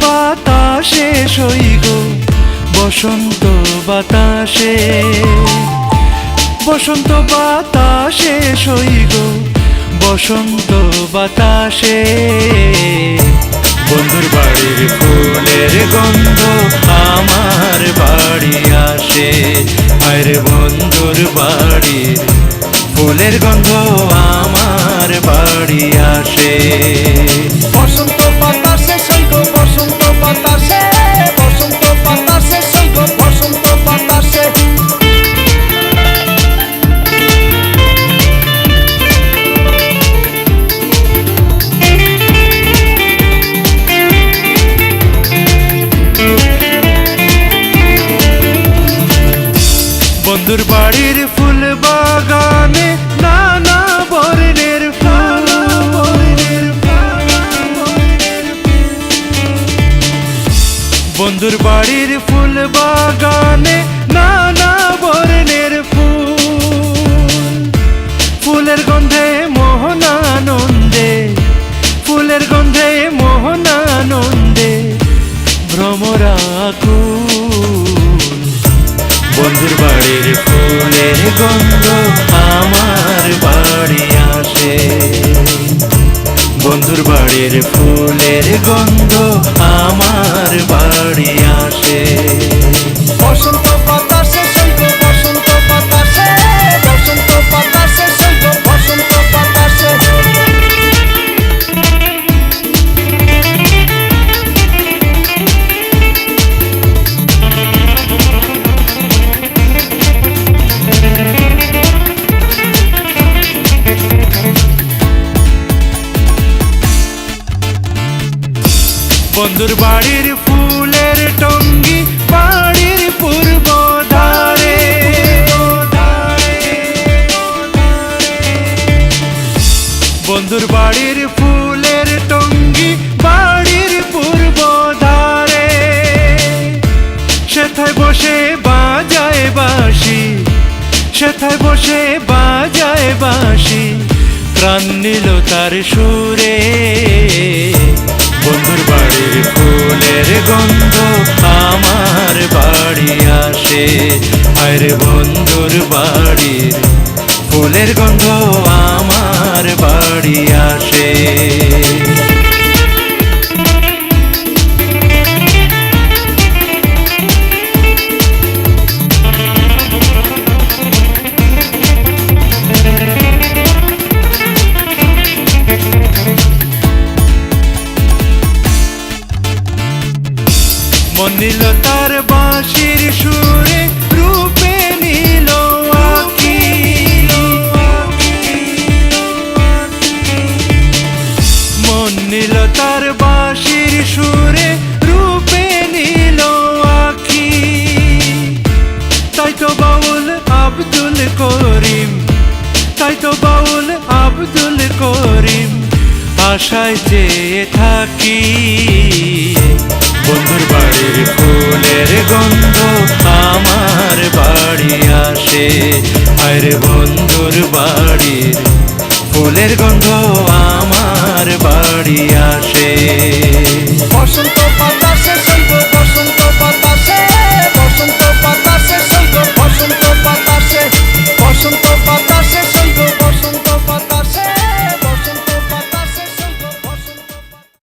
বাতাসে সইগ বসন্ত বাতাসে, বসন্ত বাতাসে সইগ বসন্ত বাতাসে। বন্ধুর বাড়ির ফুলের গন্ধ আমার বাড়ি আসে, আরে বন্ধুর বাড়ির ফুলের গন্ধ আমার বাড়ি আসে। বসন্ত বাতাসে সইগ বসন্ত বাতাসে, বসন্ত বাতাসে সইগ বসন্ত বাতাসে। বন্ধুর বাড়ির ফুল বাগানে নানা বর্ণের ফুল, বন্ধুর বাড়ির ফুল বাগানে নানা বর্ণের ফুল। ফুলের গন্ধে মোহনানন্দে, ফুলের গন্ধে মোহনানন্দে ভ্রমরাকুল। বন্ধুর বাড়ির ফুলের গন্ধ আমার বাড়ি আসে, বন্ধুর বাড়ির ফুলের গন্ধ আমার বাড়ি আসে। বসন্ত বাতাসে সইগ বসন্ত বাতাসে, বসন্ত বাতাসে সইগ বসন্ত বাতাসে। বন্ধুর বাড়ির ফুলের টঙ্গি বাড়ির পূর্ব ধারে, বন্ধুর বাড়ির ফুলের টঙ্গি বাড়ির পূর্ব ধারে। সেথায় বসে বাজায় বাঁশি, সেথায় বসে বাজায় বাঁশি, প্রাণ নিল তার সুরে। বন্ধুর বাড়ির ফুলের গন্ধ আমার বাড়ি আসে, আরে বন্ধুর বাড়ির ফুলের গন্ধ আমার বাড়ি আসে। মন নিল তার বাঁশির সুরে, রূপে নিল আঁকি। মন নিল তার বাঁশির সুরে, রূপে নিল আঁকি। তাই তো বাউল আব্দুল করিম, তাই তো বাউল আব্দুল করিম আশায় চেয়ে থাকি। বন্ধুর বাড়ির ফুলের গন্ধ আমার বাড়ি আসে, আরে বন্ধুর বাড়ির ফুলের গন্ধ আমার বাড়ি আসে।